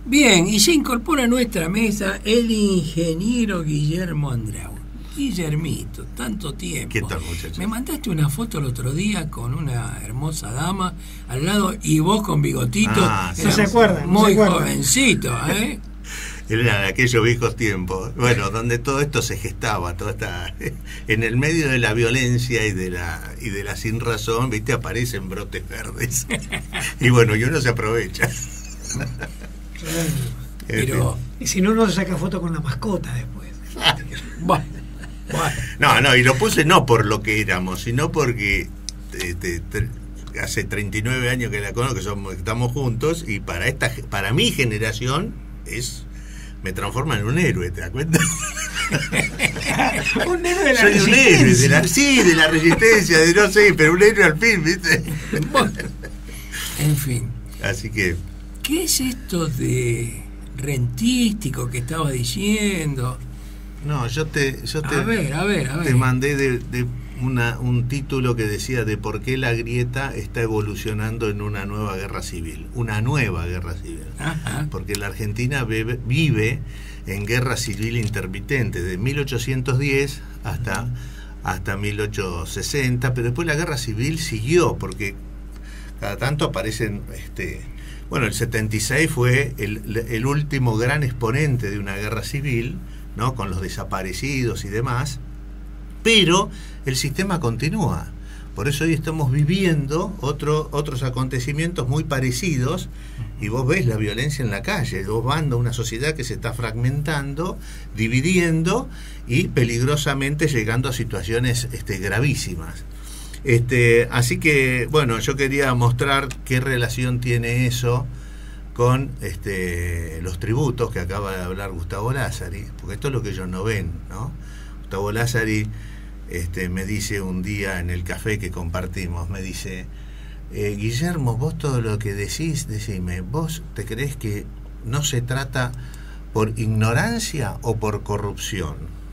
Bien, y se incorpora a nuestra mesa el ingeniero Guillermo Andrau. Guillermito, tanto tiempo. ¿Qué tal, muchachos? Me mandaste una foto el otro día con una hermosa dama al lado y vos con bigotito. No se acuerdan. Muy jovencito, ¿eh? Eran aquellos viejos tiempos, bueno, donde todo esto se gestaba, todo esta, en el medio de la violencia y de la sin razón, viste, aparecen brotes verdes. Y bueno, y uno se aprovecha. Pero y si no, no se saca foto con la mascota después. bueno. No, y lo puse no por lo que éramos, sino porque hace 39 años que la conozco, que estamos juntos, y para mi generación me transforma en un héroe, ¿te das cuenta? Un héroe de la Soy resistencia. un héroe de la resistencia, de no sé, pero un héroe al fin, ¿viste? Bueno, en fin. Así que... ¿Qué es esto de rentístico que estabas diciendo? No, yo te A ver. te mandé de un título que decía de por qué la grieta está evolucionando en una nueva guerra civil. Una nueva guerra civil. Ajá. Porque la Argentina vive en guerra civil intermitente, de 1810 hasta 1860, pero después la guerra civil siguió, porque cada tanto aparecen... Bueno, el 76 fue el último gran exponente de una guerra civil, ¿no? Con los desaparecidos y demás, pero el sistema continúa. Por eso hoy estamos viviendo otros acontecimientos muy parecidos, y vos ves la violencia en la calle, vos vas a una sociedad que se está fragmentando, dividiendo y peligrosamente llegando a situaciones gravísimas. Así que, bueno, yo quería mostrar qué relación tiene eso con los tributos que acaba de hablar Gustavo Lázari, porque esto es lo que ellos no ven, ¿no? Gustavo Lázari me dice un día en el café que compartimos, me dice, Guillermo, vos todo lo que decime, ¿vos te creés que no se trata por ignorancia o por corrupción?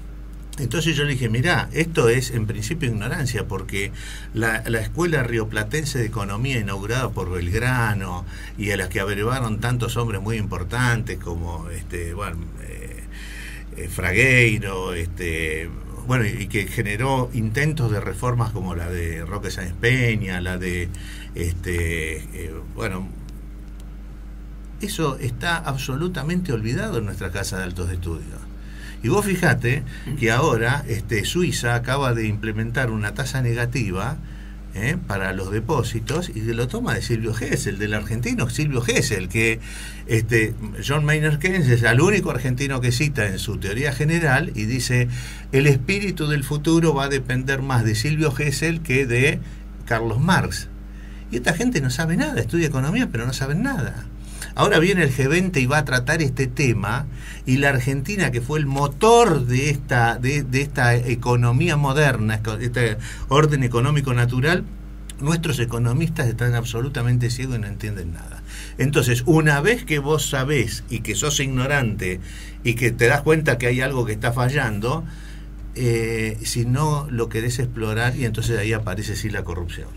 Entonces yo le dije, mirá, esto es en principio ignorancia, porque la Escuela Rioplatense de Economía, inaugurada por Belgrano, y a la que abrevaron tantos hombres muy importantes como Fragueiro, bueno, y que generó intentos de reformas como la de Roque Sáenz Peña, la de bueno, eso está absolutamente olvidado en nuestra Casa de Altos Estudios. Y vos fijate que ahora Suiza acaba de implementar una tasa negativa para los depósitos, y lo toma de Silvio Gesell, del argentino Silvio Gesell, que John Maynard Keynes es el único argentino que cita en su teoría general, y dice, el espíritu del futuro va a depender más de Silvio Gesell que de Carlos Marx. Y esta gente no sabe nada, estudia economía, pero no saben nada. Ahora viene el G20 y va a tratar este tema, y la Argentina, que fue el motor de esta economía moderna, este orden económico natural, nuestros economistas están absolutamente ciegos y no entienden nada. Entonces, una vez que vos sabés y que sos ignorante y que te das cuenta que hay algo que está fallando, si no lo querés explorar, y entonces ahí aparece sí la corrupción.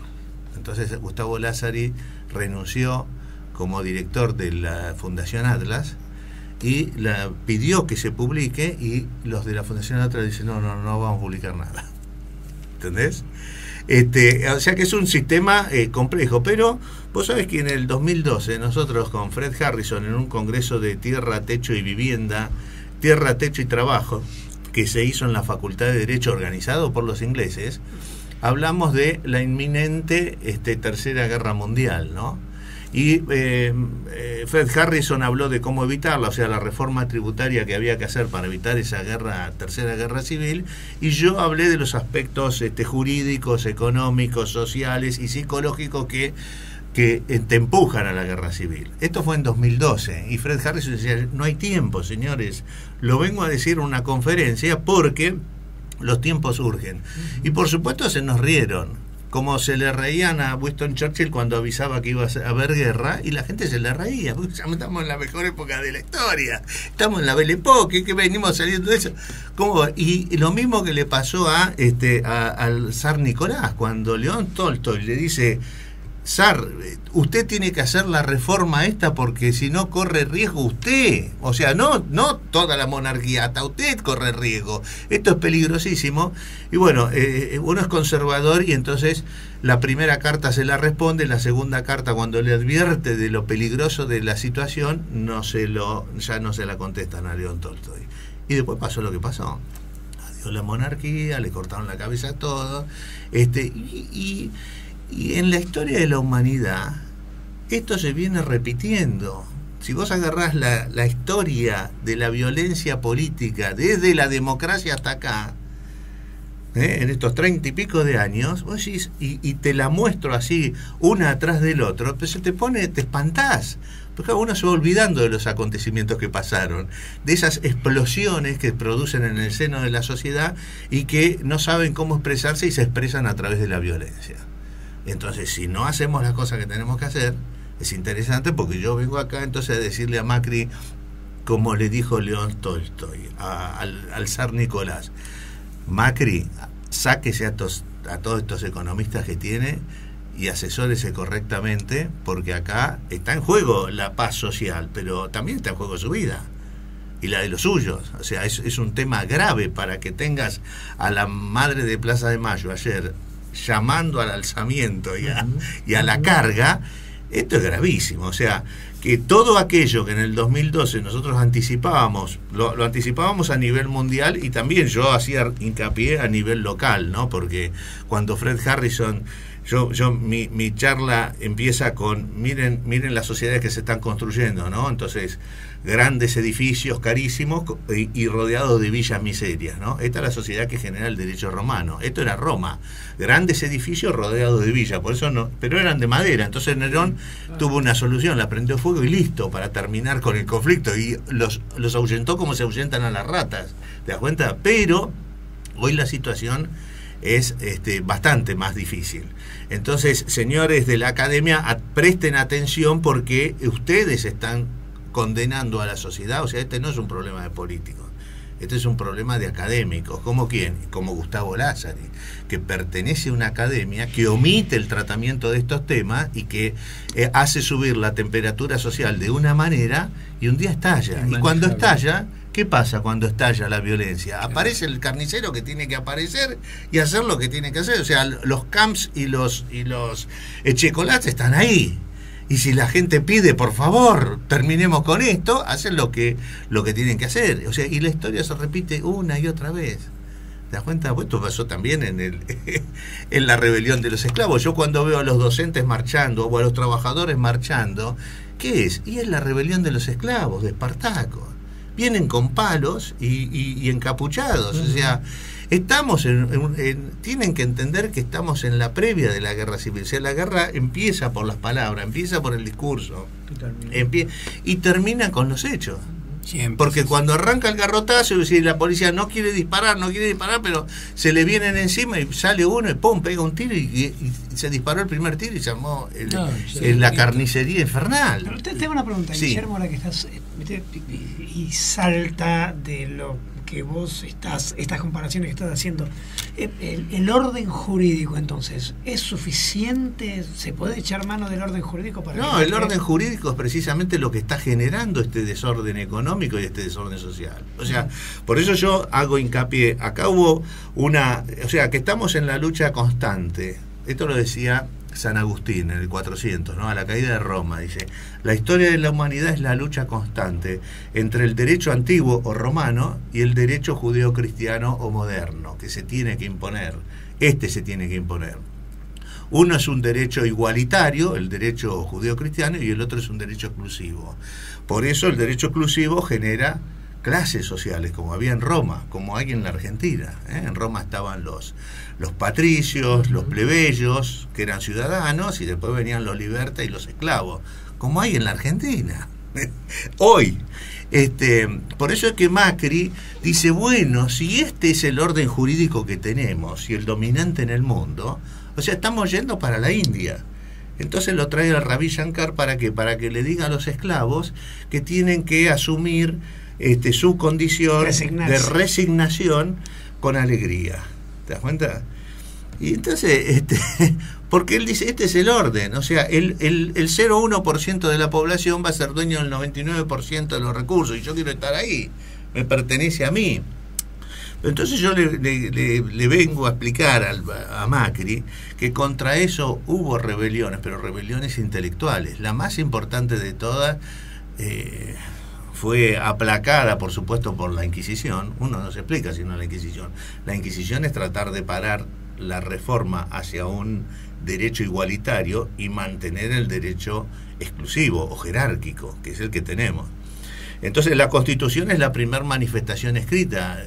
Entonces Gustavo Lázari renunció como director de la Fundación Atlas y pidió que se publique, y los de la Fundación Atlas dicen no vamos a publicar nada. ¿Entendés? O sea que es un sistema complejo, pero vos sabés que en el 2012 nosotros con Fred Harrison, en un congreso de tierra, techo y vivienda, tierra, techo y trabajo, que se hizo en la Facultad de Derecho, organizado por los ingleses, hablamos de la inminente Tercera Guerra Mundial, ¿no? Y Fred Harrison habló de cómo evitarla, o sea, la reforma tributaria que había que hacer para evitar esa tercera guerra civil, y yo hablé de los aspectos jurídicos, económicos, sociales y psicológicos que te empujan a la guerra civil. Esto fue en 2012, y Fred Harrison decía, no hay tiempo, señores, lo vengo a decir en una conferencia porque los tiempos urgen. Y por supuesto se nos rieron, como se le reían a Winston Churchill cuando avisaba que iba a haber guerra, y la gente se le reía, porque estamos en la mejor época de la historia, estamos en la Belle Époque, que venimos saliendo de eso. Y lo mismo que le pasó al zar Nicolás, cuando León Tolstoy le dice, Sar, usted tiene que hacer la reforma esta porque si no corre riesgo usted, o sea, no toda la monarquía, hasta usted corre riesgo, esto es peligrosísimo. Y bueno, uno es conservador y entonces la primera carta se la responde, la segunda carta cuando le advierte de lo peligroso de la situación ya no se la contestan a León Tolstoy. Y después pasó lo que pasó, adiós la monarquía, le cortaron la cabeza a todos, y en la historia de la humanidad esto se viene repitiendo. Si vos agarrás la historia de la violencia política desde la democracia hasta acá, en estos 30 y pico de años, vos decís, y te la muestro así, una atrás del otro, pues te espantás, porque uno se va olvidando de los acontecimientos que pasaron, de esas explosiones que producen en el seno de la sociedad y que no saben cómo expresarse y se expresan a través de la violencia. Entonces, si no hacemos las cosas que tenemos que hacer, es interesante porque yo vengo acá entonces a decirle a Macri, como le dijo León Tolstoy al zar Nicolás: Macri, sáquese a todos estos economistas que tiene y asesórese correctamente, porque acá está en juego la paz social, pero también está en juego su vida y la de los suyos. O sea, es un tema grave. Para que tengas a la madre de Plaza de Mayo ayer llamando al alzamiento y a la carga, esto es gravísimo. O sea, que todo aquello que en el 2012 nosotros anticipábamos, lo anticipábamos a nivel mundial, y también yo hacía hincapié a nivel local, ¿no? Porque cuando Fred Harrison, mi charla empieza con miren las sociedades que se están construyendo, ¿no? Entonces, grandes edificios carísimos y rodeados de villas miserias, ¿no? Esta es la sociedad que genera el derecho romano. Esto era Roma, grandes edificios rodeados de villas, por eso no, pero eran de madera. Entonces Nerón tuvo una solución, la prendió fuego y listo, para terminar con el conflicto, y los ahuyentó como se ahuyentan a las ratas, ¿te das cuenta? Pero hoy la situación es bastante más difícil. Entonces, señores de la academia, presten atención, porque ustedes están condenando a la sociedad. O sea, este no es un problema de políticos, este es un problema de académicos. ¿Como quién? Como Gustavo Lázari, que pertenece a una academia que omite el tratamiento de estos temas y que hace subir la temperatura social de una manera y un día estalla. Y cuando estalla, ¿qué pasa cuando estalla la violencia? Aparece el carnicero que tiene que aparecer y hacer lo que tiene que hacer. O sea, los camps y los chocolates están ahí. Y si la gente pide, por favor, terminemos con esto, hacen lo que tienen que hacer. O sea, y la historia se repite una y otra vez. ¿Te das cuenta? Pues esto pasó también en la rebelión de los esclavos. Yo cuando veo a los docentes marchando o a los trabajadores marchando, ¿qué es? Y es la rebelión de los esclavos, de Espartaco. Vienen con palos y encapuchados. O sea, estamos tienen que entender que estamos en la previa de la guerra civil. O sea, la guerra empieza por las palabras, empieza por el discurso, y termina con los hechos. Siempre. Porque cuando arranca el garrotazo, y la policía no quiere disparar, pero se le vienen encima y sale uno y pum, pega un tiro y se disparó el primer tiro y se armó la carnicería infernal. Pero usted tengo una pregunta, sí. Guillermo, ahora que estás y salta de lo que vos estas comparaciones que estás haciendo, el orden jurídico, entonces, ¿es suficiente? ¿Se puede echar mano del orden jurídico para...? No, el orden jurídico es precisamente lo que está generando este desorden económico y este desorden social. O sea, por eso yo hago hincapié, acá hubo o sea, que estamos en la lucha constante. Esto lo decía San Agustín en el 400, ¿no? A la caída de Roma, dice: la historia de la humanidad es la lucha constante entre el derecho antiguo o romano y el derecho judeo-cristiano o moderno, que se tiene que imponer. Se tiene que imponer. Uno es un derecho igualitario, el derecho judeo-cristiano, y el otro es un derecho exclusivo. Por eso el derecho exclusivo genera clases sociales, como había en Roma, como hay en la Argentina. En Roma estaban los patricios, los plebeyos, que eran ciudadanos, y después venían los libertas y los esclavos, como hay en la Argentina hoy. Por eso es que Macri dice, bueno, si este es el orden jurídico que tenemos y el dominante en el mundo, o sea, estamos yendo para la India. Entonces lo trae al Ravi Shankar, ¿para qué? Para que le diga a los esclavos que tienen que asumir su condición de resignación con alegría. ¿Te das cuenta? Y entonces, porque él dice, este es el orden, o sea, el 0,1% de la población va a ser dueño del 99% de los recursos, y yo quiero estar ahí, me pertenece a mí. Entonces yo le vengo a explicar a Macri que contra eso hubo rebeliones, pero rebeliones intelectuales. La más importante de todas fue aplacada, por supuesto, por la Inquisición. Uno no se explica sino la Inquisición. La Inquisición es tratar de parar la reforma hacia un derecho igualitario y mantener el derecho exclusivo o jerárquico, que es el que tenemos. Entonces la Constitución es la primera manifestación escrita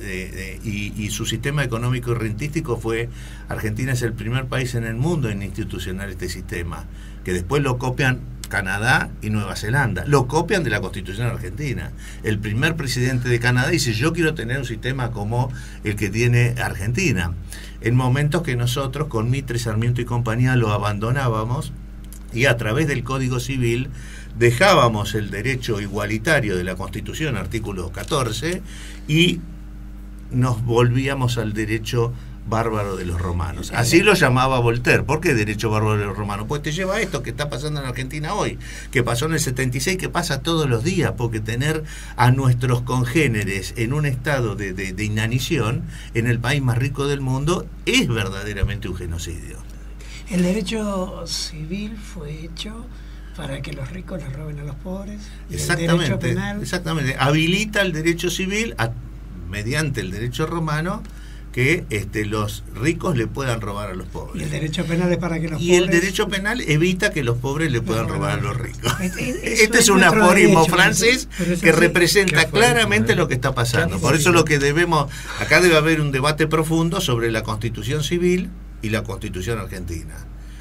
y su sistema económico y rentístico fue, Argentina es el primer país en el mundo en institucionar este sistema, que después lo copian Canadá y Nueva Zelanda, lo copian de la Constitución argentina. El primer presidente de Canadá dice, yo quiero tener un sistema como el que tiene Argentina, en momentos que nosotros con Mitre, Sarmiento y compañía lo abandonábamos y a través del Código Civil dejábamos el derecho igualitario de la Constitución, artículo 14, y nos volvíamos al derecho bárbaro de los romanos. Así lo llamaba Voltaire. ¿Por qué derecho bárbaro de los romanos? Pues te lleva a esto que está pasando en Argentina hoy, que pasó en el 76, que pasa todos los días, porque tener a nuestros congéneres en un estado de inanición en el país más rico del mundo es verdaderamente un genocidio. El derecho civil fue hecho para que los ricos les roben a los pobres. Exactamente, el derecho penal, exactamente. Habilita el derecho civil mediante el derecho romano que los ricos le puedan robar a los pobres. Y el derecho penal es para que los pobres... Y el derecho penal evita que los pobres le puedan robar a los ricos. Este es un nuestro aforismo derecho, francés que representa claramente lo que está pasando. Por eso lo que debemos... Acá debe haber un debate profundo sobre la Constitución civil y la Constitución argentina.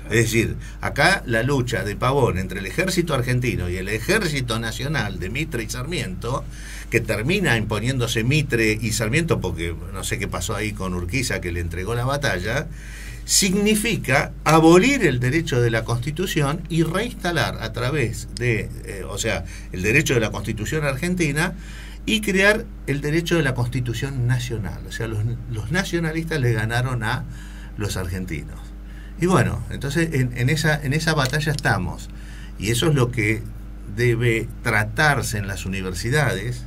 Es decir, acá la lucha de Pavón entre el ejército argentino y el ejército nacional de Mitre y Sarmiento, que termina imponiéndose Mitre y Sarmiento, porque no sé qué pasó ahí con Urquiza, que le entregó la batalla, significa abolir el derecho de la Constitución y reinstalar a través de, el derecho de la Constitución argentina y crear el derecho de la Constitución nacional. O sea, los nacionalistas le ganaron a los argentinos. Y bueno, entonces en esa batalla estamos. Y eso es lo que debe tratarse en las universidades,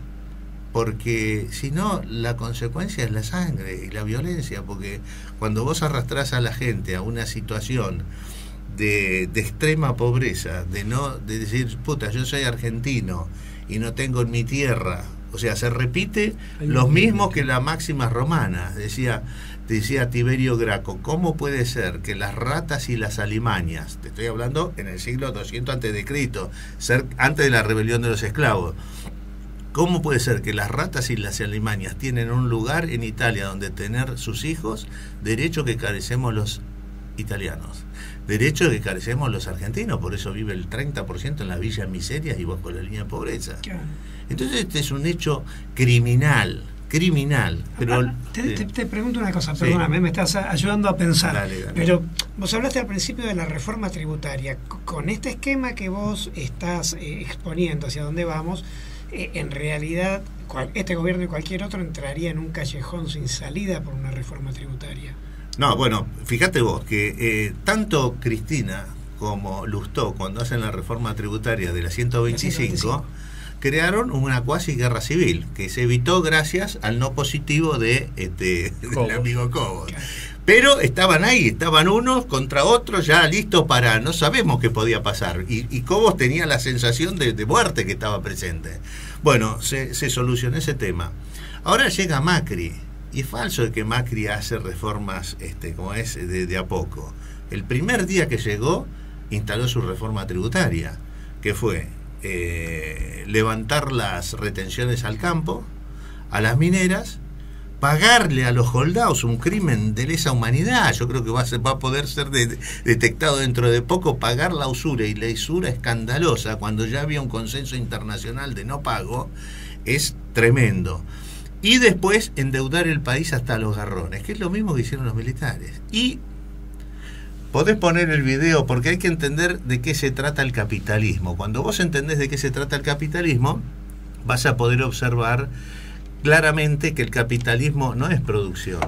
porque si no, la consecuencia es la sangre y la violencia, porque cuando vos arrastrás a la gente a una situación de extrema pobreza, de decir, puta, yo soy argentino y no tengo en mi tierra, o sea, se repite lo mismo que la máxima romana, decía Tiberio Graco, ¿cómo puede ser que las ratas y las alimañas, te estoy hablando en el siglo 200 a.C., antes de la rebelión de los esclavos, ¿cómo puede ser que las ratas y las alimañas tienen un lugar en Italia donde tener sus hijos, derecho que carecemos los italianos, derecho que carecemos los argentinos? Por eso vive el 30% en las villas miserias y bajo la línea de pobreza. Entonces este es un hecho criminal, pero... Te pregunto una cosa, perdóname, sí. Me estás ayudando a pensar. Dale. Pero vos hablaste al principio de la reforma tributaria. Con este esquema que vos estás exponiendo hacia dónde vamos, en realidad este gobierno y cualquier otro entraría en un callejón sin salida por una reforma tributaria. No, bueno, fíjate vos que tanto Cristina como Lustó, cuando hacen la reforma tributaria de la 125, crearon una cuasi guerra civil que se evitó gracias al no positivo del amigo Cobos. Pero estaban ahí, estaban unos contra otros ya listos para, no sabemos qué podía pasar, y Cobos tenía la sensación de muerte que estaba presente. Bueno, se solucionó ese tema. Ahora llega Macri, y es falso de que Macri hace reformas como es de a poco. El primer día que llegó instaló su reforma tributaria, que fue levantar las retenciones al campo, a las mineras, pagarle a los holdados un crimen de lesa humanidad. Yo creo que va a poder ser detectado dentro de poco, pagar la usura, y la usura escandalosa cuando ya había un consenso internacional de no pago, es tremendo. Y después endeudar el país hasta los garrones, que es lo mismo que hicieron los militares. Y podés poner el video, porque hay que entender de qué se trata el capitalismo. Cuando vos entendés de qué se trata el capitalismo, vas a poder observar claramente que el capitalismo no es producción.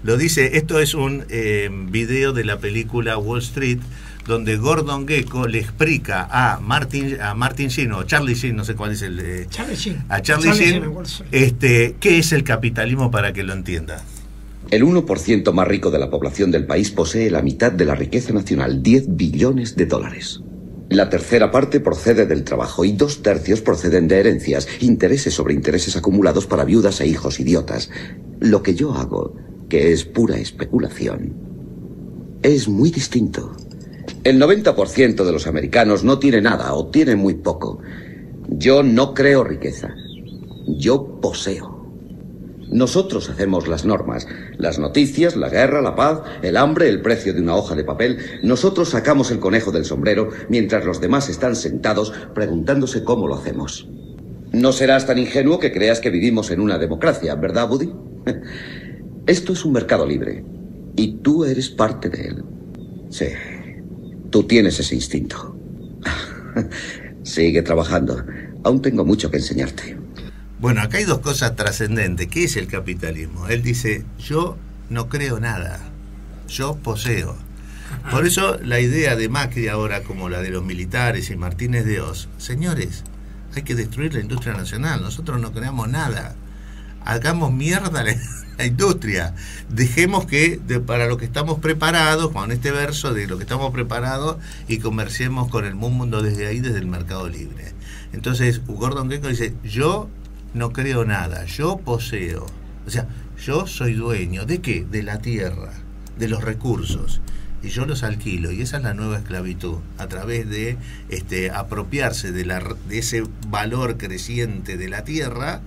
Lo dice, esto es un video de la película Wall Street, donde Gordon Gekko le explica a Martin Sheen, o Charlie Sheen, no sé cuál es el... Charlie Sheen. A Charlie Sheen, qué es el capitalismo para que lo entienda. El 1% más rico de la población del país posee la mitad de la riqueza nacional, 10 billones de dólares. La tercera parte procede del trabajo y 2/3 proceden de herencias, intereses sobre intereses acumulados para viudas e hijos idiotas. Lo que yo hago, que es pura especulación, es muy distinto. El 90% de los americanos no tiene nada o tiene muy poco. Yo no creo riqueza. Yo poseo. Nosotros hacemos las normas, las noticias, la guerra, la paz, el hambre, el precio de una hoja de papel. Nosotros sacamos el conejo del sombrero mientras los demás están sentados preguntándose cómo lo hacemos. No serás tan ingenuo que creas que vivimos en una democracia, ¿verdad, Woody? Esto es un mercado libre y tú eres parte de él. Sí, tú tienes ese instinto. Sigue trabajando. Aún tengo mucho que enseñarte. Bueno, acá hay dos cosas trascendentes. ¿Qué es el capitalismo? Él dice, yo no creo nada, yo poseo. Por eso la idea de Macri ahora, como la de los militares y Martínez de Oz, señores, hay que destruir la industria nacional, nosotros no creamos nada, hagamos mierda la industria, dejemos que para lo que estamos preparados, con este verso de lo que estamos preparados, y comerciemos con el mundo desde ahí, desde el mercado libre. Entonces Gordon Gekko dice, yo no creo nada, yo poseo, o sea, yo soy dueño ¿de qué? De la tierra, de los recursos, y yo los alquilo, y esa es la nueva esclavitud, a través de apropiarse de ese valor creciente de la tierra,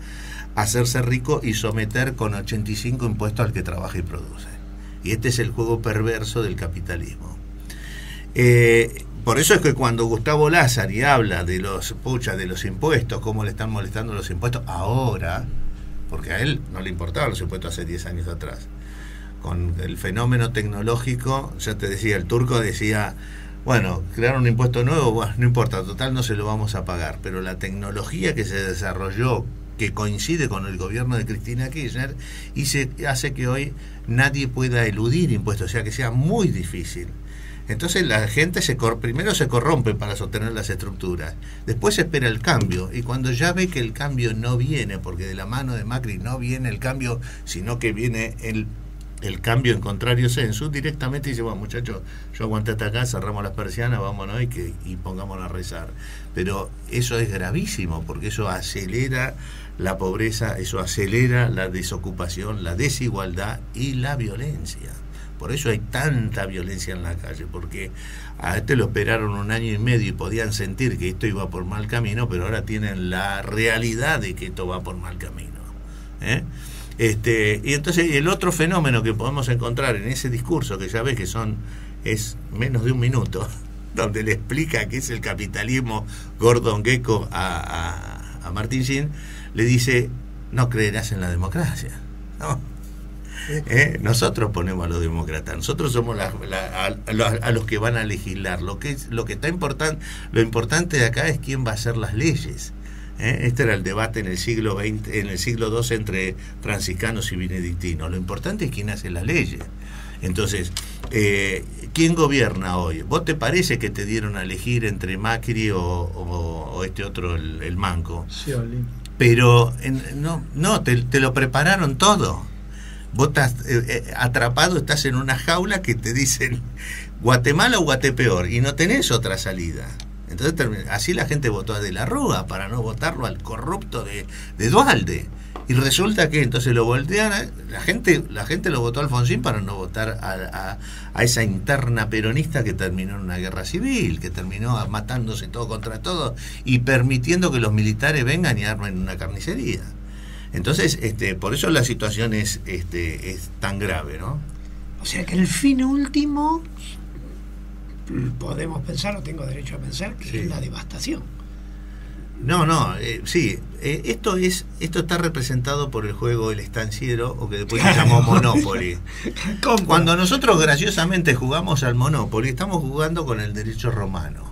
hacerse rico y someter con 85 impuestos al que trabaja y produce. Y este es el juego perverso del capitalismo. Por eso es que cuando Gustavo Lázari habla de los impuestos, cómo le están molestando los impuestos ahora, porque a él no le importaban los impuestos hace 10 años atrás. Con el fenómeno tecnológico, ya te decía, el turco decía, bueno, crear un impuesto nuevo, bueno, no importa, total no se lo vamos a pagar, pero la tecnología que se desarrolló, que coincide con el gobierno de Cristina Kirchner, hace que hoy nadie pueda eludir impuestos, o sea que sea muy difícil. Entonces la gente primero se corrompe para sostener las estructuras, después se espera el cambio, y cuando ya ve que el cambio no viene, porque de la mano de Macri no viene el cambio, sino que viene el cambio en contrario sensu, directamente dice, bueno, muchachos, yo aguanté hasta acá, cerramos las persianas, vámonos y pongámonos a rezar. Pero eso es gravísimo, porque eso acelera la pobreza, eso acelera la desocupación, la desigualdad y la violencia. Por eso hay tanta violencia en la calle, porque a lo esperaron 1 año y medio y podían sentir que esto iba por mal camino, pero ahora tienen la realidad de que esto va por mal camino. Y entonces el otro fenómeno que podemos encontrar en ese discurso, que ya ves que es menos de 1 minuto, donde le explica qué es el capitalismo Gordon Gekko a Martin Sheen, le dice, no creerás en la democracia, ¿no? Nosotros ponemos a los demócratas, nosotros somos a los que van a legislar. Lo importante de acá es quién va a hacer las leyes. Este era el debate en el siglo XII entre franciscanos y benedictinos. Lo importante es quién hace las leyes. Entonces, ¿quién gobierna hoy? ¿Vos te parece que te dieron a elegir entre Macri o este otro, el manco? Sí, Oli. Pero no, te lo prepararon todo. Vos estás atrapado, estás en una jaula que te dicen Guatemala o Guatepeor, y no tenés otra salida. Entonces así la gente votó a De la Rúa para no votarlo al corrupto de Duhalde, y resulta que entonces lo voltean, la gente lo votó a Alfonsín para no votar a esa interna peronista que terminó en una guerra civil, que terminó matándose todo contra todo y permitiendo que los militares vengan y armen una carnicería. Entonces, por eso la situación es tan grave, ¿no? O sea que el fin último podemos pensar, o tengo derecho a pensar, que es la devastación. Sí, esto está representado por el juego El Estanciero, o que después se llamó Monopoly. Cuando nosotros graciosamente jugamos al Monopoly, estamos jugando con el derecho romano.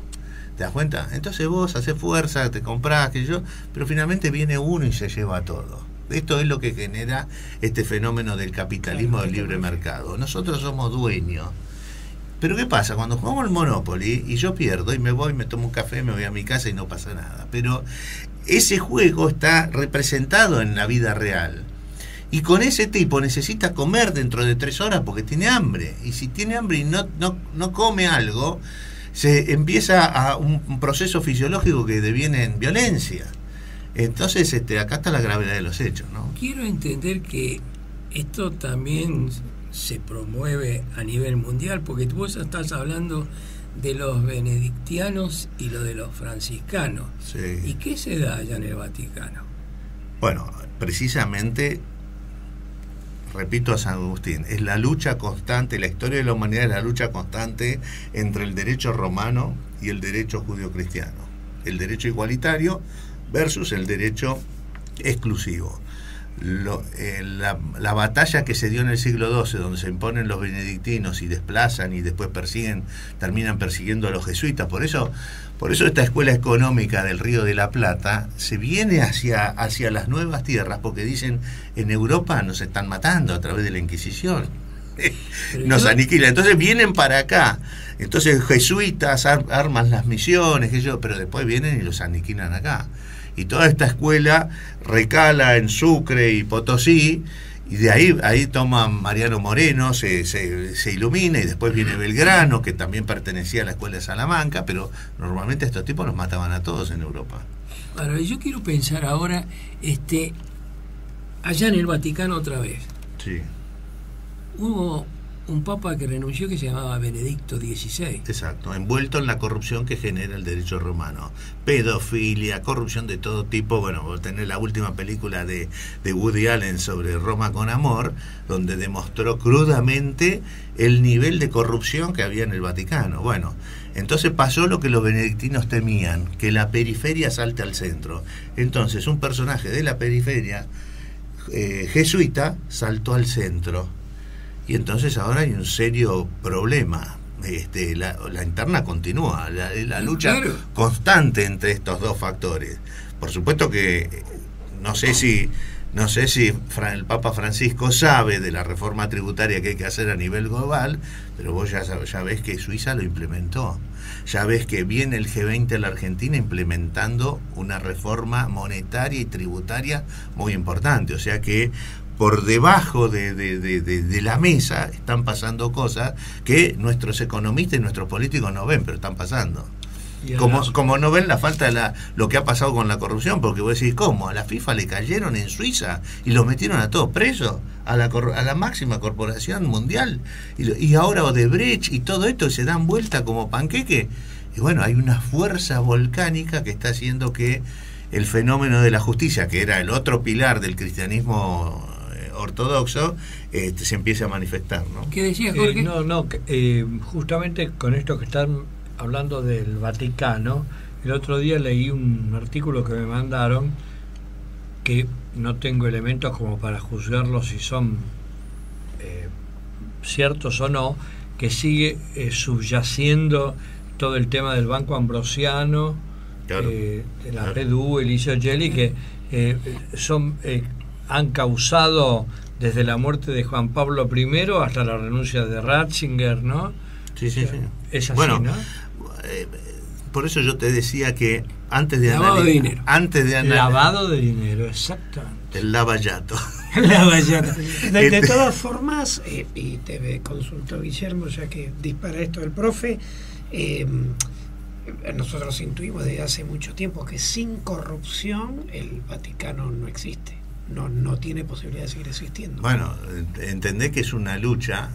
¿Te das cuenta? Entonces vos haces fuerza, te comprás, que yo, pero finalmente viene uno y se lleva todo. Esto es lo que genera este fenómeno del capitalismo del libre mercado. Nosotros somos dueños. Pero ¿qué pasa? Cuando jugamos el Monopoly y yo pierdo y me voy, me tomo un café, me voy a mi casa y no pasa nada. Pero ese juego está representado en la vida real. Y con ese tipo necesita comer dentro de 3 horas porque tiene hambre. Y si tiene hambre y no come algo, se empieza a un proceso fisiológico que deviene en violencia. Entonces acá está la gravedad de los hechos, ¿no? Quiero entender que esto también se promueve a nivel mundial, porque vos estás hablando de los benedictianos y lo de los franciscanos. Sí. ¿Y qué se da allá en el Vaticano? Bueno, precisamente, repito a San Agustín, es la lucha constante, la historia de la humanidad es la lucha constante entre el derecho romano y el derecho judío-cristiano. El derecho igualitario versus el derecho exclusivo. La batalla que se dio en el siglo XII, donde se imponen los benedictinos y desplazan y después terminan persiguiendo a los jesuitas. Por eso esta escuela económica del Río de la Plata se viene hacia las nuevas tierras, porque dicen, en Europa nos están matando a través de la Inquisición. Nos aniquilan, entonces vienen para acá. Entonces jesuitas arman las misiones, pero después vienen y los aniquilan acá. Y toda esta escuela recala en Sucre y Potosí, y de ahí toma Mariano Moreno, se ilumina, y después viene Belgrano, que también pertenecía a la escuela de Salamanca, pero normalmente estos tipos los mataban a todos en Europa. Ahora, yo quiero pensar ahora, allá en el Vaticano otra vez. Sí. Hubo un papa que renunció que se llamaba Benedicto XVI. Exacto, envuelto en la corrupción que genera el derecho romano. Pedofilia, corrupción de todo tipo. Bueno, vos tenés la última película de Woody Allen sobre Roma con amor, donde demostró crudamente el nivel de corrupción que había en el Vaticano. Bueno, entonces pasó lo que los benedictinos temían, que la periferia salte al centro. Entonces un personaje de la periferia jesuita saltó al centro. Y entonces ahora hay un serio problema. La interna continúa, la lucha constante entre estos dos factores. Por supuesto que no sé si el Papa Francisco sabe de la reforma tributaria que hay que hacer a nivel global, pero vos ya ves que Suiza lo implementó. Ya ves que viene el G20 a la Argentina implementando una reforma monetaria y tributaria muy importante. O sea que por debajo de la mesa están pasando cosas que nuestros economistas y nuestros políticos no ven, pero están pasando. Como no ven la falta de lo que ha pasado con la corrupción, porque vos decís, ¿cómo? A la FIFA le cayeron en Suiza y los metieron a todos presos, a la máxima corporación mundial, y ahora Odebrecht y todo esto se dan vuelta como panqueque. Y bueno, hay una fuerza volcánica que está haciendo que el fenómeno de la justicia, que era el otro pilar del cristianismo ortodoxo, se empiece a manifestar, ¿no? ¿Qué decías, Jorge? Justamente con esto que están hablando del Vaticano, el otro día leí un artículo que me mandaron, que no tengo elementos como para juzgarlos si son ciertos o no, que sigue subyaciendo todo el tema del Banco Ambrosiano, claro, de la Red U, Eliseo Gelli, que han causado desde la muerte de Juan Pablo I hasta la renuncia de Ratzinger, ¿no? Sí. Es así, bueno, ¿no? Por eso yo te decía que antes de lavado de dinero. Lavado de dinero, exactamente. El lavallato. De todas formas, y te consulto, Guillermo, ya que dispara esto del profe, nosotros intuimos desde hace mucho tiempo que sin corrupción el Vaticano no existe. No tiene posibilidad de seguir existiendo. Bueno, entendés que es una lucha.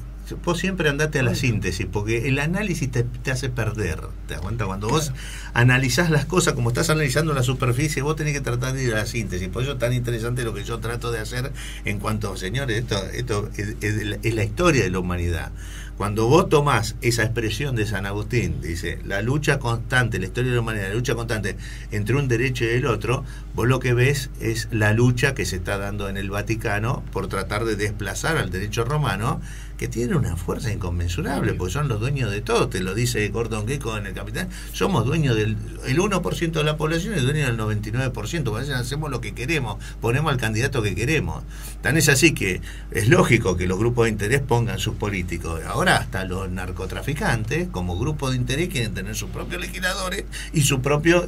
Vos siempre andate a la síntesis, porque el análisis te hace perder. ¿Te das cuenta? Cuando vos analizás las cosas como estás analizando la superficie, vos tenés que tratar de ir a la síntesis. Por eso es tan interesante lo que yo trato de hacer en cuanto, señores, esto es la historia de la humanidad. Cuando vos tomás esa expresión de San Agustín, dice, la lucha constante, la historia de la humanidad, la lucha constante entre un derecho y el otro, vos lo que ves es la lucha que se está dando en el Vaticano por tratar de desplazar al derecho romano, que tienen una fuerza inconmensurable, porque son los dueños de todo, te lo dice Gordon Gekko en El Capital, somos dueños del 1% de la población y dueños del 99%, por eso hacemos lo que queremos, ponemos al candidato que queremos. Tan es así que es lógico que los grupos de interés pongan sus políticos. Ahora hasta los narcotraficantes, como grupo de interés, quieren tener sus propios legisladores y sus propios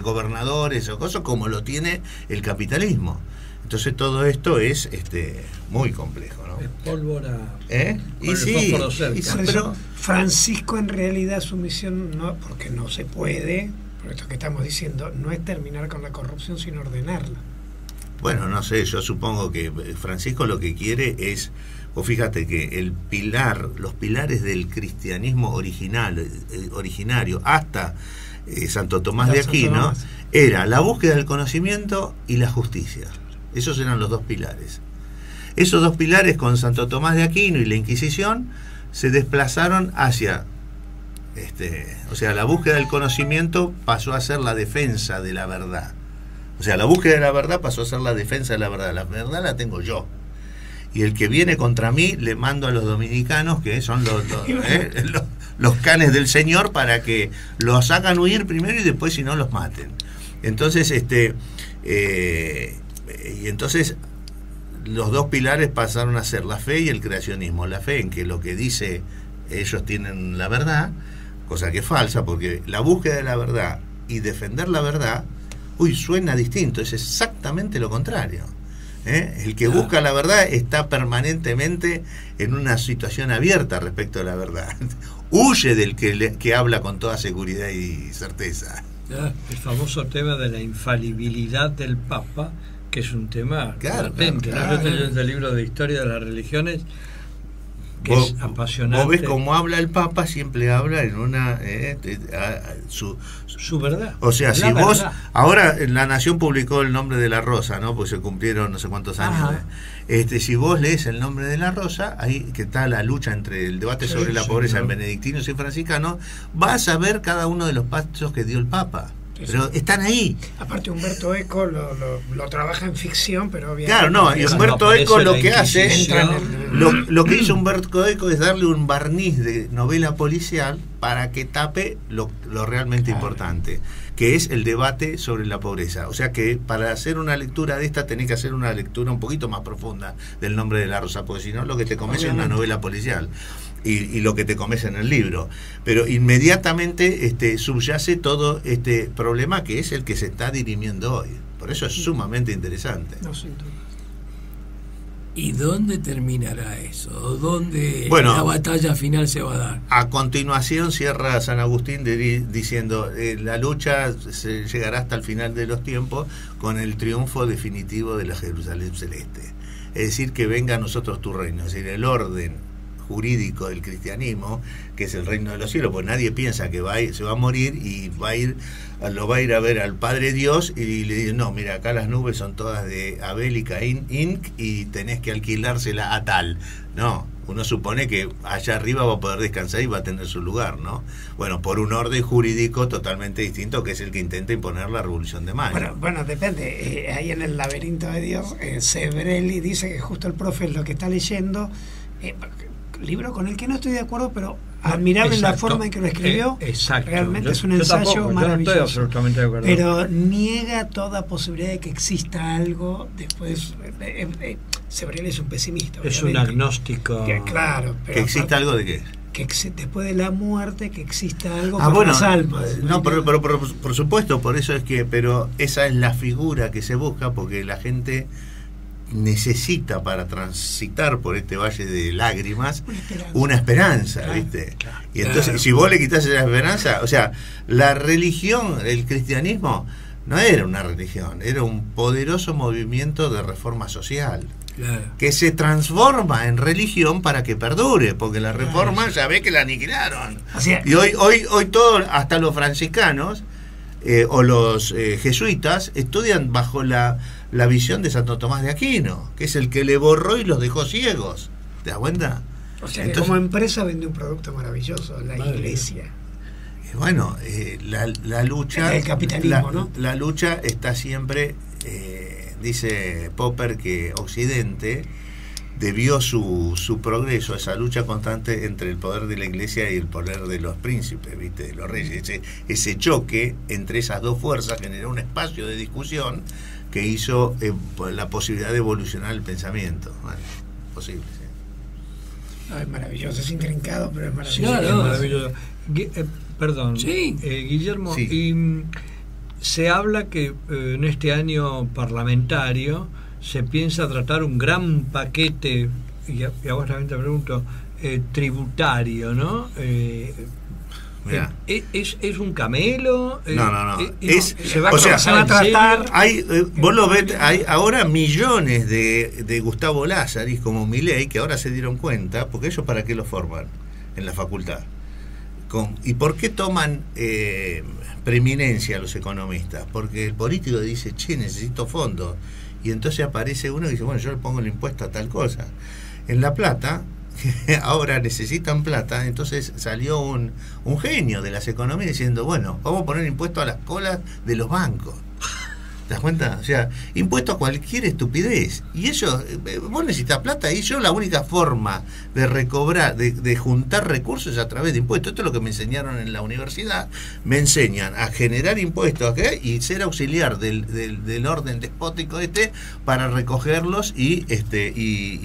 gobernadores o cosas, como lo tiene el capitalismo. Entonces todo esto es muy complejo, ¿no? Es pólvora. Y sí, pero Francisco en realidad su misión, no, porque no se puede, por esto que estamos diciendo, no es terminar con la corrupción, sino ordenarla. Bueno, no sé, yo supongo que Francisco lo que quiere es, o fíjate que los pilares del cristianismo originario hasta Santo Tomás de Aquino era la búsqueda del conocimiento y la justicia. Esos eran los dos pilares. Esos dos pilares, con Santo Tomás de Aquino y la Inquisición, se desplazaron hacia o sea, la búsqueda del conocimiento pasó a ser la defensa de la verdad. O sea, la búsqueda de la verdad pasó a ser la defensa de la verdad. La verdad la tengo yo. Y el que viene contra mí le mando a los dominicanos, que son los canes del Señor, para que los hagan huir primero y después, si no, los maten. Entonces, y entonces los dos pilares pasaron a ser la fe y el creacionismo. La fe en que lo que dice ellos tienen la verdad, cosa que es falsa, porque la búsqueda de la verdad y defender la verdad, suena distinto, es exactamente lo contrario. El que busca la verdad está permanentemente en una situación abierta respecto a la verdad. Huye del que habla con toda seguridad y certeza. El famoso tema de la infalibilidad del Papa, que es un tema latente. Claro. Yo estoy leyendo el libro de Historia de las Religiones, que es apasionante. Vos ves cómo habla el Papa, siempre habla en una su verdad. O sea, si verdad. Vos ahora La Nación publicó El Nombre de la Rosa, ¿no? Pues se cumplieron no sé cuántos años. Si vos lees El Nombre de la Rosa, ahí que está la lucha entre el debate sobre la pobreza en benedictinos y franciscanos, vas a ver cada uno de los pasos que dio el Papa. Pero están ahí. Aparte Humberto Eco lo trabaja en ficción, pero obviamente... Claro, no, y Humberto Eco lo que hace, lo que hizo Humberto Eco es darle un barniz de novela policial para que tape lo realmente importante, que es el debate sobre la pobreza. O sea que para hacer una lectura de esta tenés que hacer una lectura un poquito más profunda del Nombre de la Rosa, porque si no lo que te comes es una novela policial. Y lo que te comes en el libro, pero inmediatamente subyace todo este problema que es el que se está dirimiendo hoy. Por eso es sumamente interesante. No, sin duda. ¿Y dónde terminará eso? ¿Dónde la batalla final se va a dar? A continuación cierra San Agustín diciendo la lucha se llegará hasta el final de los tiempos con el triunfo definitivo de la Jerusalén celeste. Es decir, que venga a nosotros tu reino, es decir, el orden jurídico del cristianismo, que es el reino de los cielos, pues nadie piensa que se va a morir y lo va a ir a ver al Padre Dios y le dice, no, mira, acá las nubes son todas de Abel y Caín Inc. y tenés que alquilársela a tal. No, uno supone que allá arriba va a poder descansar y va a tener su lugar, ¿no? Bueno, por un orden jurídico totalmente distinto, que es el que intenta imponer la Revolución de Mayo. Bueno, depende. Ahí en El laberinto de Dios, Sebrelli dice que justo el profe es lo que está leyendo, libro con el que no estoy de acuerdo, pero admirable la forma en que lo escribió. Realmente es un ensayo maravilloso. Yo no estoy absolutamente de acuerdo. Pero niega toda posibilidad de que exista algo después. Sebrelli es un pesimista. Es un agnóstico. Claro. Pero ¿que exista algo de qué? Que después de la muerte, que exista algo con las almas. No, pero por supuesto, por eso es que, pero esa es la figura que se busca, porque la gente necesita, para transitar por este valle de lágrimas, una esperanza, ¿viste? Y entonces, si vos le quitas esa esperanza, o sea, la religión, el cristianismo, no era una religión, era un poderoso movimiento de reforma social. Que se transforma en religión para que perdure, porque la reforma ya ve que la aniquilaron. Y hoy todo, hasta los franciscanos o los jesuitas estudian bajo la visión de Santo Tomás de Aquino, que es el que le borró y los dejó ciegos. ¿Te das cuenta? O sea, entonces, como empresa vende un producto maravilloso, la iglesia. Bueno, la lucha, el capitalismo, ¿no? La lucha está siempre, dice Popper, que Occidente debió su progreso a esa lucha constante entre el poder de la Iglesia y el poder de los príncipes, ¿viste? De los reyes. Ese choque entre esas dos fuerzas generó un espacio de discusión que hizo la posibilidad de evolucionar el pensamiento. Bueno, posible, sí. No, es maravilloso, es intrincado, pero es maravilloso. Sí, Es maravilloso. Perdón, Sí. Guillermo, Sí. y se habla que en este año parlamentario se piensa tratar un gran paquete, y a vos también te pregunto, tributario, ¿no? Mirá. ¿Es un camelo? No. Se va a a tratar. Hay, vos lo ves, hay ahora millones de Gustavo Lázari como Milei que ahora se dieron cuenta, porque ellos para qué lo forman en la facultad. ¿Y por qué toman preeminencia los economistas? Porque el político dice, che, necesito fondos. Y entonces aparece uno y dice, bueno, yo le pongo el impuesto a tal cosa. En La Plata, ahora necesitan plata, entonces salió un genio de las economías diciendo, bueno, vamos a poner impuesto a las colas de los bancos. ¿Te das cuenta? O sea, impuesto a cualquier estupidez. Y eso, vos necesitas plata y yo la única forma de recobrar, de juntar recursos es a través de impuestos. Esto es lo que me enseñaron en la universidad. Me enseñan a generar impuestos y ser auxiliar del orden despótico para recogerlos y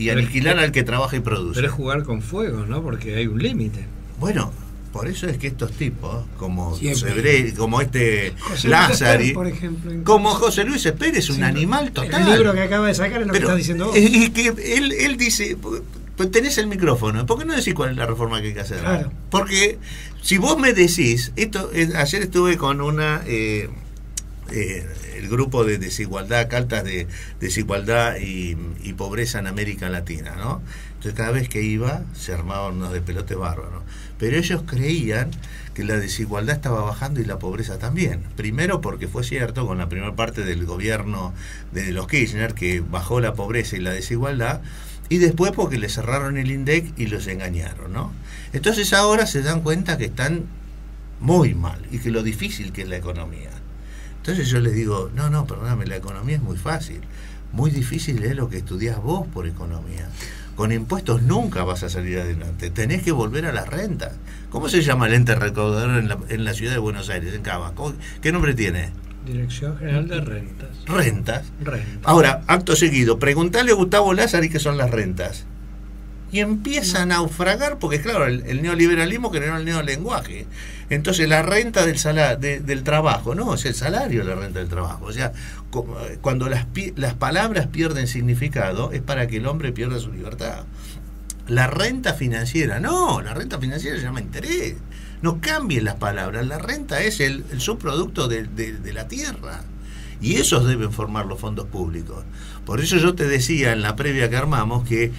aniquilar al que trabaja y produce. Pero es jugar con fuego, ¿no? Porque hay un límite. Bueno, por eso es que estos tipos, como Siempre. como José Lázari, Luis, por ejemplo, como José Luis Esper, es un Sí, animal total. El libro que acaba de sacar es lo que está diciendo vos. Es que él dice, pues tenés el micrófono, ¿por qué no decís cuál es la reforma que hay que hacer? Claro. Porque si vos me decís, ayer estuve con el grupo de desigualdad, cartas de desigualdad y pobreza en América Latina, ¿no? Entonces cada vez que iba se armaban unos de pelote bárbaros. Pero ellos creían que la desigualdad estaba bajando y la pobreza también. Primero porque fue cierto con la primera parte del gobierno de los Kirchner que bajó la pobreza y la desigualdad, y después porque le cerraron el INDEC y los engañaron, ¿no? Entonces ahora se dan cuenta que están muy mal y que lo difícil que es la economía. Entonces yo les digo, no, perdóname, la economía es muy fácil. Muy difícil es lo que estudiás vos por economía. Con impuestos nunca vas a salir adelante. Tenés que volver a las rentas. ¿Cómo se llama el ente recaudador en la ciudad de Buenos Aires, en Cava? ¿Qué nombre tiene? Dirección General de Rentas. Rentas. Rentas. Ahora, acto seguido, preguntale a Gustavo Lázari qué son las rentas. Y empieza a naufragar, porque claro, el neoliberalismo generó el neolenguaje. Entonces la renta del trabajo, no, es el salario la renta del trabajo. O sea, cuando las palabras pierden significado, es para que el hombre pierda su libertad. La renta financiera, no, la renta financiera se llama interés. No cambien las palabras, la renta es el subproducto de la tierra. Y esos deben formar los fondos públicos. Por eso yo te decía en la previa que armamos que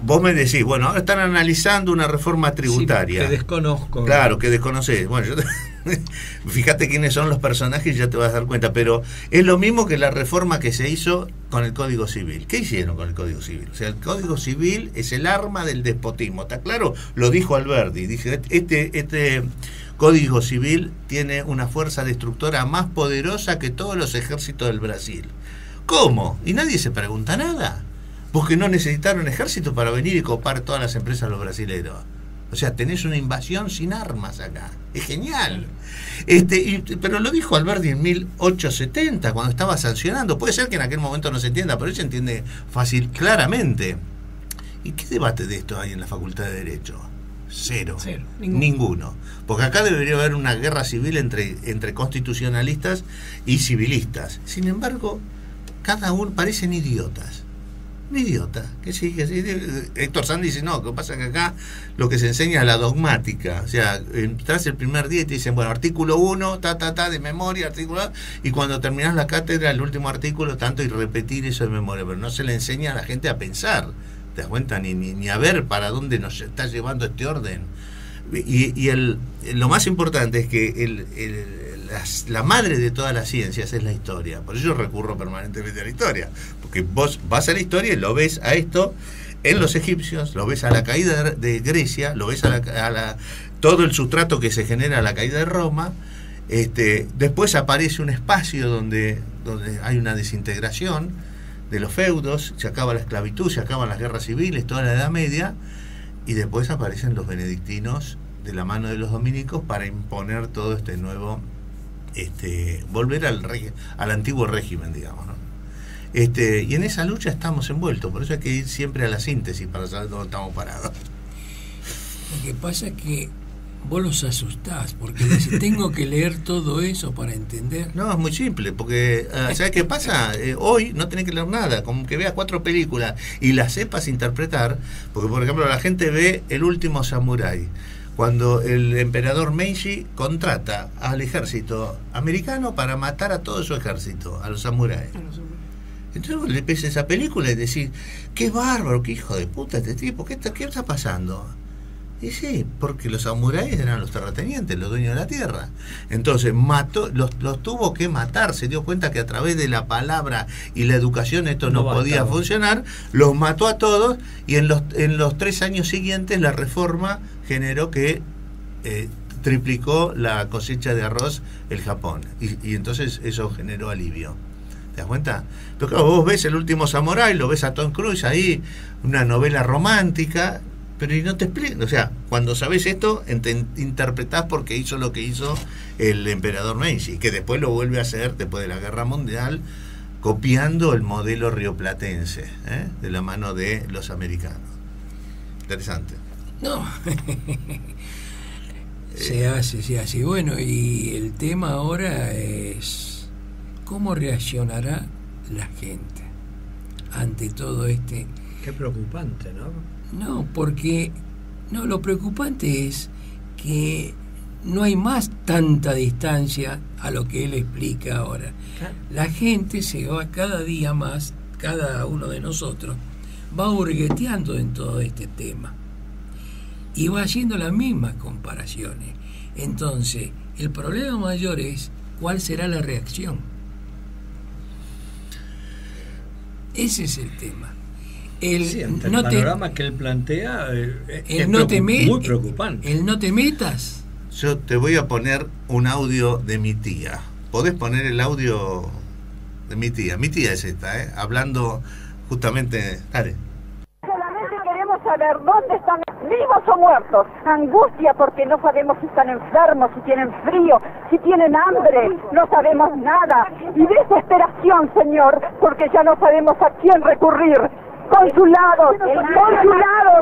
vos me decís, bueno, ahora están analizando una reforma tributaria. Sí, que desconozco. Claro, que desconocés. Bueno, fíjate quiénes son los personajes y ya te vas a dar cuenta. Pero es lo mismo que la reforma que se hizo con el Código Civil. ¿Qué hicieron con el Código Civil? O sea, el Código Civil es el arma del despotismo. ¿Está claro? Lo dijo Alberti. Dije, este Código Civil tiene una fuerza destructora más poderosa que todos los ejércitos del Brasil. ¿Cómo? Y nadie se pregunta nada. Porque no necesitaron ejército para venir y copar todas las empresas los brasileños. O sea, tenés una invasión sin armas acá. Es genial. Pero lo dijo Alberti en 1870, cuando estaba sancionando. Puede ser que en aquel momento no se entienda, pero él se entiende fácil, claramente. ¿Y qué debate de esto hay en la Facultad de Derecho? Cero. Ninguno. Porque acá debería haber una guerra civil entre constitucionalistas y civilistas. Sin embargo, cada uno parecen idiotas. Un idiota, que sí. Héctor Sanz dice, no, lo que pasa es que acá lo que se enseña es la dogmática. O sea, entras el primer día y te dicen, bueno, artículo 1, de memoria, artículo, y cuando terminás la cátedra, el último artículo, tanto, y repetir eso de memoria, pero no se le enseña a la gente a pensar. ¿Te das cuenta? Ni a ver para dónde nos está llevando este orden. Y lo más importante es que la madre de todas las ciencias es la historia. Por eso yo recurro permanentemente a la historia. Porque vos vas a la historia y lo ves a esto en los egipcios, lo ves a la caída de Grecia, lo ves a todo el sustrato que se genera a la caída de Roma. Después aparece un espacio donde hay una desintegración de los feudos, se acaba la esclavitud, se acaban las guerras civiles, toda la Edad Media, y después aparecen los benedictinos de la mano de los dominicos para imponer todo este nuevo, volver al antiguo régimen, digamos, ¿no? Y en esa lucha estamos envueltos, por eso hay que ir siempre a la síntesis para saber dónde estamos parados. Lo que pasa es que vos los asustás, porque decís, tengo que leer todo eso para entender. No, es muy simple, porque ¿sabes qué pasa? Hoy no tenés que leer nada, como que veas 4 películas y las sepas interpretar, porque por ejemplo la gente ve El último samurái, cuando el emperador Meiji contrata al ejército americano para matar a todo su ejército, a los samuráis. Entonces vos le ves esa película y decís, qué bárbaro, qué hijo de puta este tipo, ¿qué está pasando? Y sí, porque los samuráis eran los terratenientes, los dueños de la tierra. Entonces mató, los tuvo que matar, se dio cuenta que a través de la palabra y la educación esto no podía funcionar, los mató a todos, y en los 3 años siguientes la reforma generó que triplicó la cosecha de arroz el Japón, y entonces eso generó alivio. ¿Te das cuenta? Pero claro, vos ves El último samurái, lo ves a Tom Cruise ahí, una novela romántica, pero y no te explico, o sea, cuando sabes esto, interpretás porque hizo lo que hizo el emperador Meiji, que después lo vuelve a hacer después de la Guerra Mundial, copiando el modelo rioplatense, de la mano de los americanos. Interesante. No. Se hace. Bueno, y el tema ahora es cómo reaccionará la gente ante todo este... Qué preocupante, ¿no? No, porque lo preocupante es que no hay más tanta distancia a lo que él explica ahora. La gente se va cada día más, cada uno de nosotros va hurgueteando en todo este tema y va haciendo las mismas comparaciones. Entonces, el problema mayor es cuál será la reacción. Ese es el tema. El panorama que él plantea es muy preocupante. El no te metas. Yo te voy a poner un audio de mi tía. ¿Podés poner el audio de mi tía? Mi tía es esta, hablando justamente... Dale. Solamente queremos saber dónde están, vivos o muertos. Angustia porque no sabemos si están enfermos, si tienen frío, si tienen hambre, no sabemos nada. Y desesperación, Señor, porque ya no sabemos a quién recurrir. Consulados, embajadas,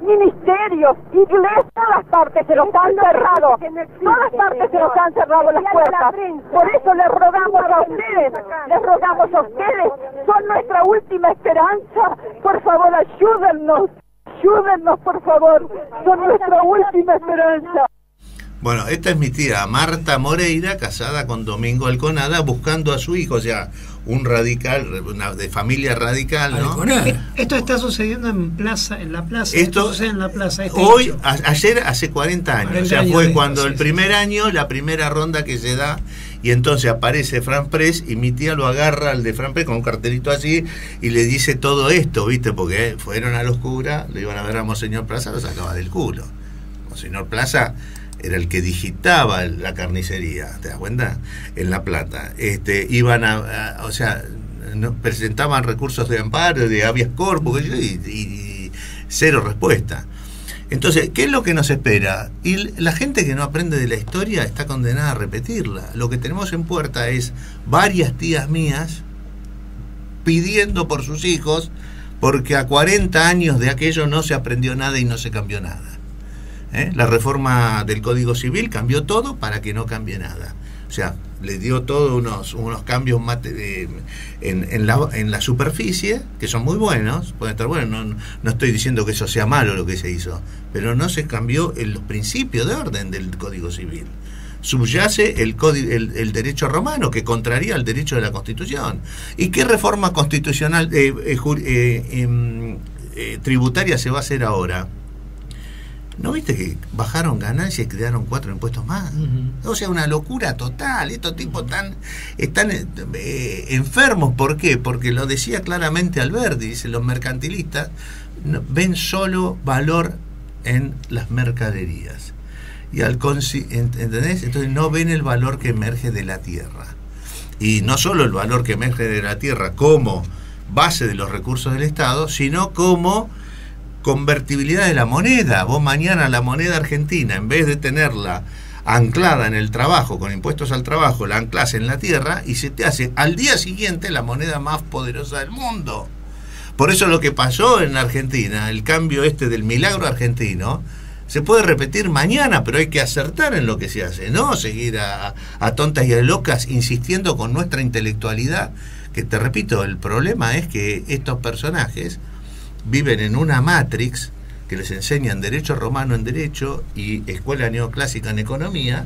ministerios, iglesias, todas partes se los han cerrado, todas partes se los han cerrado las puertas. Por eso les rogamos a ustedes, son nuestra última esperanza. Por favor, ayúdennos, por favor, son nuestra última esperanza. Bueno, esta es mi tía Marta Moreira, casada con Domingo Alconada, buscando a su hijo, o sea, un radical, de familia radical, ¿no? Esto está sucediendo en la plaza. Esto sucede en la plaza. Hoy, ayer, hace 40 años. O sea, fue cuando el primer año, la primera ronda que se da, y entonces aparece Fran Press, y mi tía lo agarra al de Fran Press con un cartelito así, y le dice todo esto, ¿viste? Porque fueron a los curas, le iban a ver a Monseñor Plaza, lo sacaba del culo. Monseñor Plaza era el que digitaba la carnicería, ¿te das cuenta? En La Plata. Iban o sea, presentaban recursos de amparo, de habeas corpus, y cero respuesta. Entonces, ¿qué es lo que nos espera? Y la gente que no aprende de la historia está condenada a repetirla. Lo que tenemos en puerta es varias tías mías pidiendo por sus hijos, porque a 40 años de aquello no se aprendió nada y no se cambió nada. La reforma del Código Civil cambió todo para que no cambie nada. O sea, le dio todos unos cambios en la superficie, que son muy buenos, pueden estar buenos, no estoy diciendo que eso sea malo lo que se hizo, pero no se cambió en los principios de orden del Código Civil. Subyace el derecho romano, que contraría el derecho de la Constitución. ¿Y qué reforma constitucional tributaria se va a hacer ahora? ¿No viste que bajaron ganancias y crearon 4 impuestos más? O sea, una locura total. Estos tipos están enfermos. ¿Por qué? Porque lo decía claramente Alberti, dice, los mercantilistas ven solo valor en las mercaderías. Y ¿entendés? Entonces no ven el valor que emerge de la tierra. y no solo el valor que emerge de la tierra como base de los recursos del Estado, sino como convertibilidad de la moneda. Vos mañana la moneda argentina, en vez de tenerla anclada en el trabajo, con impuestos al trabajo, la anclas en la tierra y se te hace al día siguiente la moneda más poderosa del mundo. Por eso lo que pasó en Argentina, el cambio del milagro argentino, se puede repetir mañana, pero hay que acertar en lo que se hace, no seguir a tontas y a locas insistiendo con nuestra intelectualidad, que te repito, el problema es que estos personajes viven en una matrix que les enseñan derecho romano en derecho y escuela neoclásica en economía,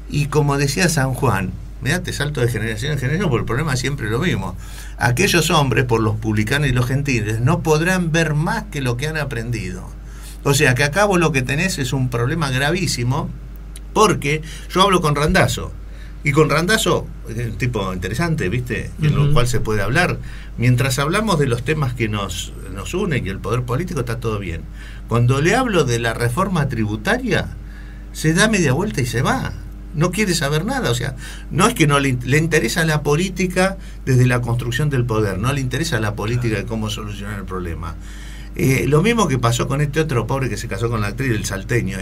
y como decía San Juan, mirá, te salto de generación en generación, porque el problema es siempre lo mismo. Aquellos hombres, por los publicanos y los gentiles, no podrán ver más que lo que han aprendido. O sea que acá vos lo que tenés es un problema gravísimo, porque yo hablo con Randazzo, y con Randazzo, un tipo interesante, ¿viste? En lo cual se puede hablar. Mientras hablamos de los temas que nos unen y el poder político, está todo bien. Cuando le hablo de la reforma tributaria, se da media vuelta y se va. No quiere saber nada. O sea, no es que no le interesa la política desde la construcción del poder, no le interesa la política de cómo solucionar el problema. Lo mismo que pasó con este otro pobre que se casó con la actriz, el salteño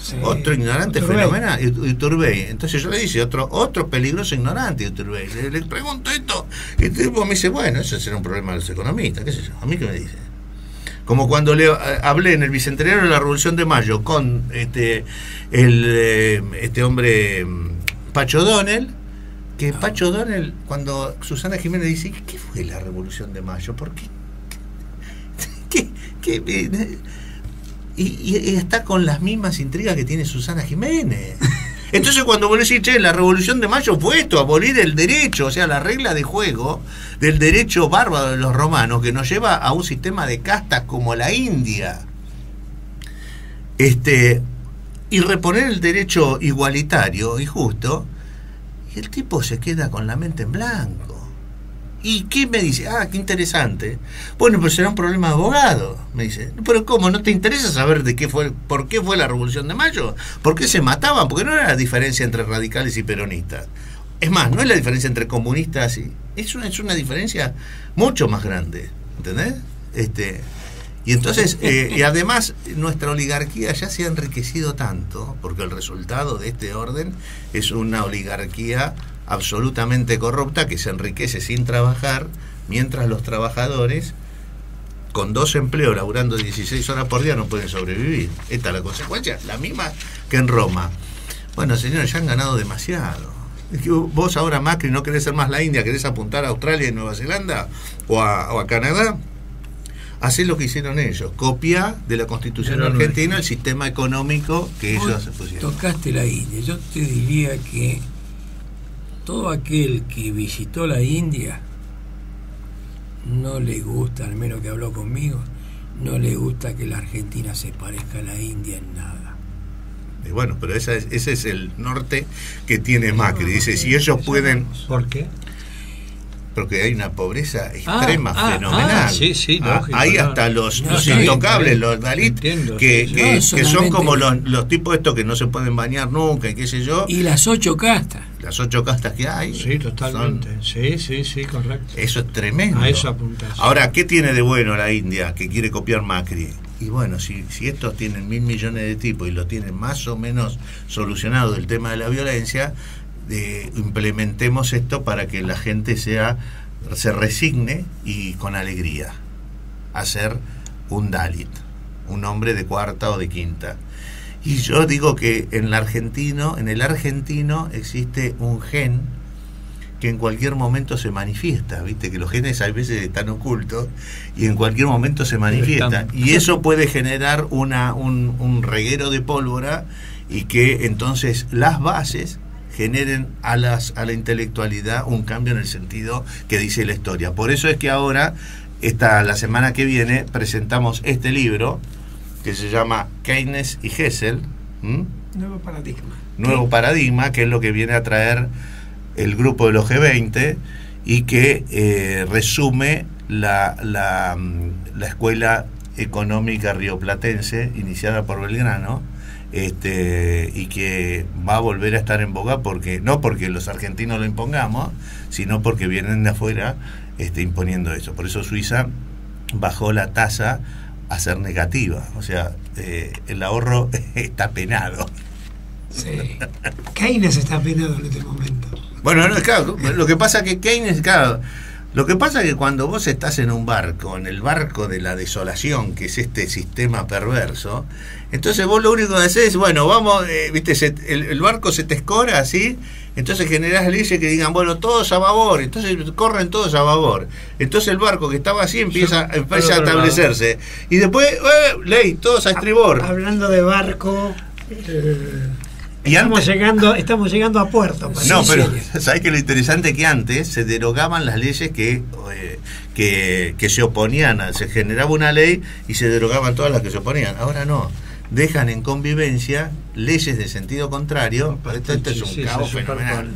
sí. Otro ignorante fenomenal, Iturbey. Entonces yo le dije, otro peligroso ignorante, Iturbey. Le pregunto esto, y el tipo me dice, bueno, eso será un problema de los economistas, qué sé yo. ¿A mí qué me dice? Como cuando le hablé en el Bicentenario de la Revolución de Mayo con este hombre Pacho O'Donnell, que Pacho O'Donnell, cuando Susana Jiménez dice, ¿qué fue la Revolución de Mayo? ¿Por qué? Y está con las mismas intrigas que tiene Susana Jiménez. Entonces cuando vos decís, la Revolución de Mayo fue esto, abolir el derecho, o sea, la regla de juego del derecho bárbaro de los romanos, que nos lleva a un sistema de castas como la India, y reponer el derecho igualitario y justo, y el tipo se queda con la mente en blanco. ¿Y qué me dice? Ah, qué interesante. Bueno, pero será un problema de abogado, me dice. Pero ¿cómo? ¿No te interesa saber por qué fue la Revolución de Mayo? ¿Por qué se mataban? Porque no era la diferencia entre radicales y peronistas. Es más, no es la diferencia entre comunistas y... Es una diferencia mucho más grande, ¿entendés? Y entonces, y además, nuestra oligarquía ya se ha enriquecido tanto, porque el resultado de este orden es una oligarquía absolutamente corrupta que se enriquece sin trabajar, mientras los trabajadores con 2 empleos laburando 16 horas por día no pueden sobrevivir. Esta es la consecuencia, la misma que en Roma. Bueno, señores, ya han ganado demasiado. Es que vos ahora, Macri, no querés ser más la India, querés apuntar a Australia y Nueva Zelanda o a Canadá. Hacés lo que hicieron ellos, copia de la Constitución argentina el sistema económico que ellos se pusieron. Tocaste la India. Yo te diría que todo aquel que visitó la India no le gusta, al menos que habló conmigo, no le gusta que la Argentina se parezca a la India en nada. Y bueno, pero ese es el norte que tiene Macri. Dice, si ellos pueden... ¿Por qué? Porque hay una pobreza extrema, fenomenal. Sí, lógico, hay hasta los intocables, los Dalit, que son como los tipos estos que no se pueden bañar nunca, y qué sé yo. Y las 8 castas. Las 8 castas que hay. Sí, totalmente. Sí, correcto. Eso es tremendo. A eso apuntas. Ahora, ¿qué tiene de bueno la India que quiere copiar Macri? Y bueno, si estos tienen 1.000 millones de tipos y lo tienen más o menos solucionado el tema de la violencia, implementemos esto para que la gente se resigne y con alegría a ser un Dalit, un hombre de cuarta o de quinta. Y yo digo que en el argentino existe un gen que en cualquier momento se manifiesta, viste que los genes a veces están ocultos y en cualquier momento se manifiestan, y eso puede generar un reguero de pólvora, y que entonces las bases generen a la intelectualidad un cambio en el sentido que dice la historia. Por eso es que ahora, la semana que viene, presentamos este libro que se llama Keynes y Hessel, Nuevo Paradigma, que es lo que viene a traer el grupo de los G20 y que resume la escuela económica rioplatense iniciada por Belgrano, y que va a volver a estar en boga, porque no porque los argentinos lo impongamos, sino porque vienen de afuera imponiendo eso. Por eso Suiza bajó la tasa a ser negativa, o sea, el ahorro está penado. Sí. Keynes está penado en este momento. Bueno, no, claro, lo que pasa que Keynes, claro, lo que pasa es que cuando vos estás en un barco, en el barco de la desolación, que es este sistema perverso, entonces vos lo único que haces es, bueno, vamos, viste, el barco se te escora así, entonces generás leyes que digan, bueno, todos a babor, entonces corren todos a babor. Entonces el barco que estaba así empieza a establecerse. Y después, ley, todos a estribor. Hablando de barco... Y estamos llegando a puerto. No, pero ¿sabés que lo interesante es que antes se derogaban las leyes que se oponían? Se generaba una ley y se derogaban todas las que se oponían. Ahora no. Dejan en convivencia leyes de sentido contrario. Esto es un caos fenomenal.